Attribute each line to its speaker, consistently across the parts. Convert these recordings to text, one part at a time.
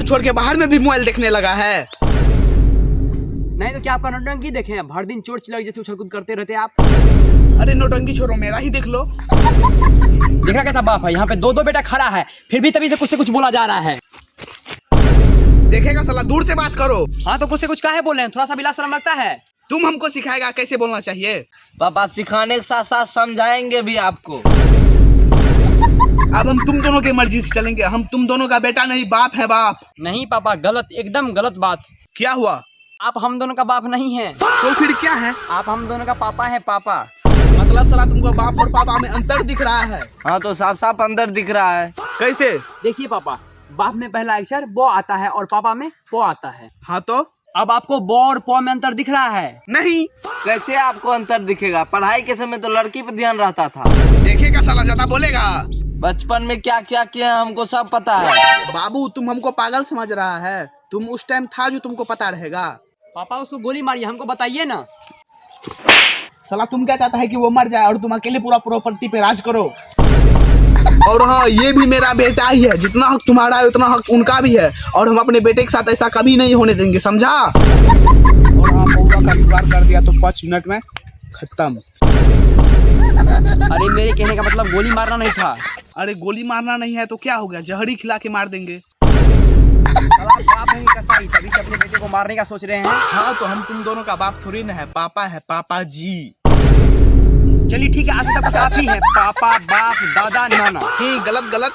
Speaker 1: घर छोड़ के बाहर में भी मोबाइल देखने लगा है।
Speaker 2: नहीं तो क्या आपका नौटंकी देखे हैं? भर दिन चोट चिल्ला जैसे उछल कूद करते रहते आप।
Speaker 1: अरे नौटंकी छोड़ो, मेरा ही देख लो।
Speaker 2: देखा कैसा बाप है, यहाँ पे दो बेटा खड़ा है, फिर भी तभी से कुछ बोला जा रहा है।
Speaker 1: देखेगा साला, दूर से बात करो।
Speaker 2: हाँ तो कुछ से कुछ काहे बोल रहे हैं? थोड़ा सा भी लाज शर्म लगता है।
Speaker 1: तुम हमको सिखाएगा कैसे बोलना चाहिए।
Speaker 3: पापा सिखाने के साथ साथ समझाएंगे भी आपको।
Speaker 1: अब हम तुम दोनों की मर्जी से चलेंगे। हम तुम दोनों का बेटा नहीं, बाप है बाप।
Speaker 2: नहीं पापा, गलत, एकदम गलत बात।
Speaker 1: क्या हुआ?
Speaker 2: आप हम दोनों का बाप नहीं है।
Speaker 1: तो फिर क्या है?
Speaker 2: आप हम दोनों का पापा है, पापा।
Speaker 1: मतलब साला तुमको बाप और पापा में अंतर दिख रहा है?
Speaker 3: हाँ तो साफ साफ अंदर दिख रहा है।
Speaker 1: कैसे?
Speaker 2: देखिए पापा, बाप में पहला अक्षर बो आता है और पापा में पो आता है।
Speaker 1: हाँ तो
Speaker 2: अब आपको बो और पो में अंतर दिख रहा है?
Speaker 1: नहीं।
Speaker 3: कैसे आपको अंतर दिखेगा? पढ़ाई के समय तो लड़की पे ध्यान रहता था।
Speaker 1: देखेगा साला, ज्यादा बोलेगा।
Speaker 3: बचपन में क्या क्या किया हमको सब पता है।
Speaker 1: बाबू तुम हमको पागल समझ रहा है? तुम उस टाइम था जो तुमको पता रहेगा।
Speaker 2: पापा उसको गोली मारिए, हमको बताइए ना।
Speaker 1: साला तुम क्या चाहता है कि वो मर जाए और तुम अकेले पूरा प्रॉपर्टी पे राज करो? और हाँ, ये भी मेरा बेटा ही है। जितना हक तुम्हारा है उतना हक उनका भी है, और हम अपने बेटे के साथ ऐसा कभी नहीं होने देंगे, समझा? और हाँ, बउआ का विवाह कर दिया तो 5 मिनट में खत्म।
Speaker 2: अरे मेरे कहने का मतलब गोली मारना नहीं था।
Speaker 1: अरे गोली मारना नहीं है तो क्या हो गया, जहरी खिला के मार देंगे।
Speaker 2: बाप है कसाई, तभी से अपने बेटे को मारने का सोच रहे हैं।
Speaker 1: हाँ तो हम तुम दोनों का बाप थोड़ी ना है, पापा है, पापा जी।
Speaker 2: चलिए ठीक है, आज से सब कुछ आप ही है। पापा, बाप, दादा, नाना।
Speaker 1: ठीक, गलत गलत।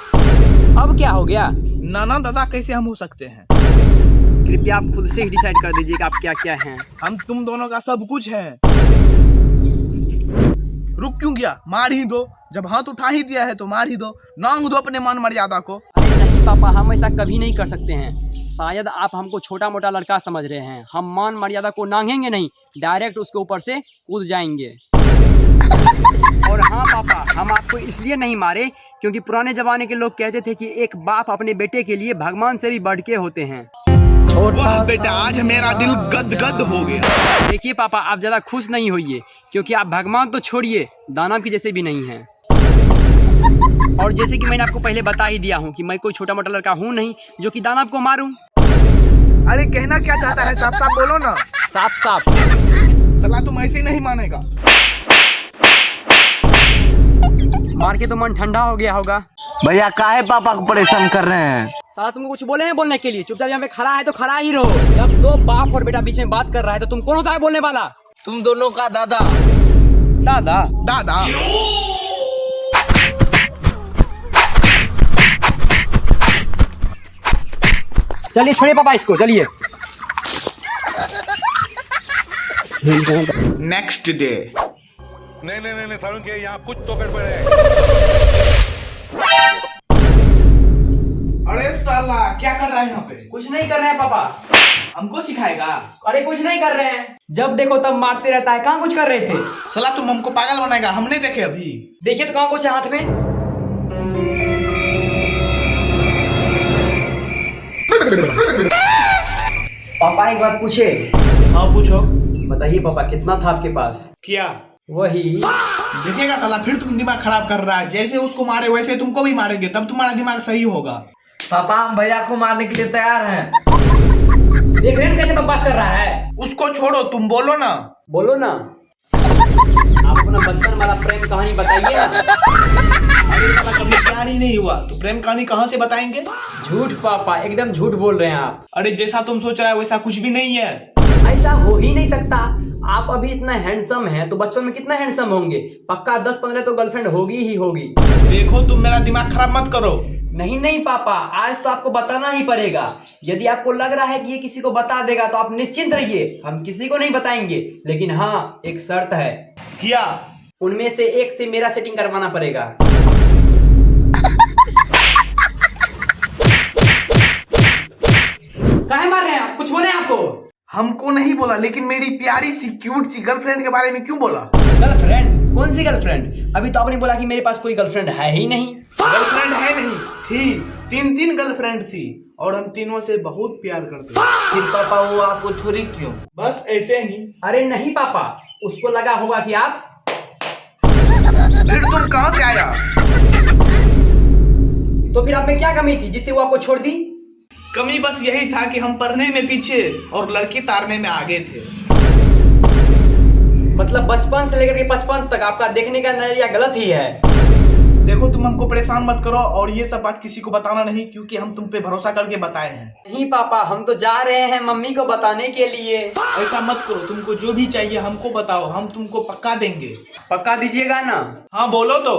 Speaker 2: अब क्या हो गया?
Speaker 1: नाना दादा कैसे हम हो सकते हैं?
Speaker 2: कृपया आप खुद से ही डिसाइड कर दीजिए कि आप क्या क्या हैं।
Speaker 1: हम तुम दोनों का सब कुछ है। रुक क्यों गया? मार ही दो। जब हाथ उठा ही दिया है तो मार ही दो। नांग दो अपने मान मर्यादा को।
Speaker 2: नहीं पापा, हम ऐसा कभी नहीं कर सकते हैं। शायद आप हमको छोटा मोटा लड़का समझ रहे हैं। हम मान मर्यादा को नांगेंगे नहीं, डायरेक्ट उसके ऊपर से कूद जाएंगे। और हाँ पापा, हम आपको इसलिए नहीं मारे क्योंकि पुराने जमाने के लोग कहते थे कि एक बाप अपने बेटे के लिए भगवान से भी बढ़ के होते हैं।
Speaker 1: वाह बेटा, आज मेरा दिल गदगद हो गया।
Speaker 2: देखिए पापा, आप ज्यादा खुश नहीं होइए क्योंकि आप भगवान तो छोड़िए, दानव के जैसे भी नहीं हैं। और जैसे कि मैंने आपको पहले बता ही दिया हूँ कि मैं कोई छोटा मोटा लड़का हूँ नहीं जो कि दानव को मारूं।
Speaker 1: अरे कहना क्या चाहता है? साफ साफ बोलो ना।
Speaker 2: साफ साफ।
Speaker 1: सलाह तुम ऐसे नहीं मानेगा।
Speaker 2: मार के तो मन ठंडा हो गया होगा।
Speaker 3: भैया काहे पापा को परेशान कर रहे हैं?
Speaker 2: साला तुमको कुछ बोले हैं बोलने के लिए? चुपचाप यहाँ पे खड़ा है तो खड़ा ही रहो। जब दो बाप और बेटा बीच में बात कर रहा है तो तुम कौन होता है बोलने वाला?
Speaker 3: तुम दोनों का दादा।
Speaker 2: दादा?
Speaker 1: दादा?
Speaker 2: चलिए छोड़िए पापा इसको, चलिए।
Speaker 1: Next day.
Speaker 4: नहीं सारुण के यहाँ कुछ तो गड़बड़ है।
Speaker 1: अरे साला क्या कर रहा है यहाँ पे?
Speaker 2: कुछ नहीं कर रहे हैं पापा।
Speaker 1: हमको सिखाएगा?
Speaker 2: अरे कुछ नहीं कर रहे हैं, जब देखो तब मारते रहता है। कहाँ कुछ कर रहे थे?
Speaker 1: साला तुम हमको पागल बनाएगा, हम नहीं देखे अभी।
Speaker 2: देखिए तो कहाँ कुछ है हाथ में। पापा एक बात पूछे?
Speaker 1: हाँ पूछो।
Speaker 2: बताइए पापा, कितना था आपके पास?
Speaker 1: क्या?
Speaker 2: वही।
Speaker 1: देखिएगा साला, फिर तुम दिमाग खराब कर रहा है। जैसे उसको मारे वैसे तुमको भी मारेंगे, तब तुम्हारा दिमाग सही होगा।
Speaker 3: पापा हम भैया को मारने के लिए तैयार हैं।
Speaker 2: देख रहे हैं कैसे बकवास कर रहा है।
Speaker 1: उसको छोड़ो, तुम बोलो ना।
Speaker 2: बोलो ना। आप अपना बचपन वाला प्रेम कहानी बताइए ना।
Speaker 1: अरे साला कभी प्यार ही नहीं हुआ तो प्रेम कहानी कहाँ से बताएंगे?
Speaker 2: झूठ पापा, एकदम झूठ बोल रहे हैं आप।
Speaker 1: अरे जैसा तुम सोच रहा है वैसा कुछ भी नहीं है।
Speaker 2: ऐसा हो ही नहीं सकता। आप अभी इतना हैंडसम हैं तो बचपन में कितना हैंडसम होंगे। पक्का 10-15 तो गर्लफ्रेंड होगी ही होगी।
Speaker 1: देखो तुम मेरा दिमाग खराब मत करो।
Speaker 2: नहीं पापा, आज तो आपको बताना ही पड़ेगा। यदि आपको लग रहा है कि ये किसी को बता देगा तो आप निश्चिंत रहिए, हम किसी को नहीं बताएंगे। लेकिन हाँ, एक शर्त है।
Speaker 1: क्या?
Speaker 2: उनमें से एक से मेरा सेटिंग करवाना पड़ेगा। काहे मार रहे हैं आप? कुछ बोले आपको?
Speaker 1: हमको नहीं बोला, लेकिन मेरी प्यारी सी क्यूट सी गर्लफ्रेंड के बारे में क्यों बोला?
Speaker 2: गर्लफ्रेंड? कौन सी गर्लफ्रेंड? अभी तो आपने बोला कि मेरे पास कोई गर्लफ्रेंड है ही नहीं।
Speaker 1: गर्लफ्रेंड है नहीं थी, 3 गर्लफ्रेंड थी और हम तीनों से बहुत प्यार करते थे।
Speaker 3: फिर पापा वो आपको छोड़ी क्यों?
Speaker 1: बस ऐसे ही।
Speaker 2: अरे नहीं पापा, उसको लगा होगा कि आप।
Speaker 1: फिर तुम कहाँ से आया?
Speaker 2: तो फिर आप में क्या कमी थी जिससे वो आपको छोड़ दी?
Speaker 1: कमी बस यही था कि हम पढ़ने में पीछे और लड़की तारने में आगे थे।
Speaker 2: मतलब बचपन से लेकर के 55 तक आपका देखने का नजरिया गलत ही है।
Speaker 1: देखो तुम हमको परेशान मत करो और ये सब बात किसी को बताना नहीं, क्योंकि हम तुम पे भरोसा करके बताए हैं।
Speaker 2: नहीं पापा, हम तो जा रहे हैं मम्मी को बताने के लिए।
Speaker 1: ऐसा मत करो, तुमको जो भी चाहिए हमको बताओ, हम तुमको पक्का देंगे।
Speaker 2: पक्का दीजिएगा ना?
Speaker 1: हाँ बोलो तो।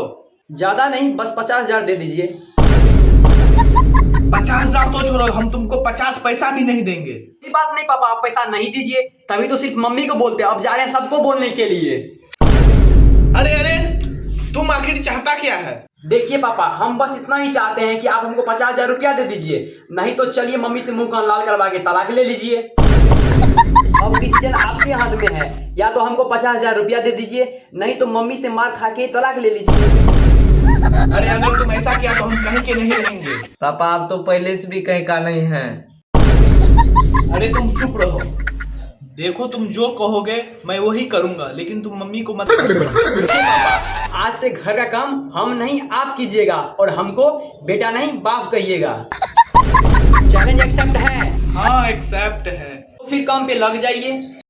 Speaker 2: ज्यादा नहीं, बस 50,000 दे दीजिए।
Speaker 1: 50,000 तो छोड़ो, हम तुमको 50 पैसा भी नहीं देंगे।
Speaker 2: ये बात नहीं पापा, आप पैसा नहीं दीजिए, तभी तो सिर्फ मम्मी को बोलते, अब जा रहे हैं सबको बोलने के लिए।
Speaker 1: अरे अरे, तुम आखिर चाहता क्या है?
Speaker 2: देखिए पापा, हम बस इतना ही चाहते हैं कि आप हमको 50,000 रुपया दे दीजिए, नहीं तो चलिए मम्मी से मुंह कान लाल करवा के तलाक ले लीजिए। अब डिसीजन आपके हाथ में है, या तो हमको 50,000 रुपया दे दीजिए, नहीं तो मम्मी से मार खा के तलाक ले लीजिए।
Speaker 1: अरे अगर तुम ऐसा किया तो हम कहीं के नहीं रहेंगे।
Speaker 3: पापा आप तो पहले से भी कहीं का नहीं है।
Speaker 1: अरे तुम चुप रहो, देखो तुम जो कहोगे मैं वही करूंगा, लेकिन तुम मम्मी को मत
Speaker 2: देखिए पापा, आज से घर का काम हम नहीं आप कीजिएगा, और हमको बेटा नहीं बाप कहिएगा। चैलेंज एक्सेप्ट है?
Speaker 1: हाँ एक्सेप्ट है।
Speaker 2: तो फिर काम पे लग जाइए।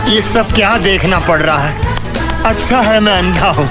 Speaker 5: ये सब क्या देखना पड़ रहा है? अच्छा है मैं अंधा हूँ।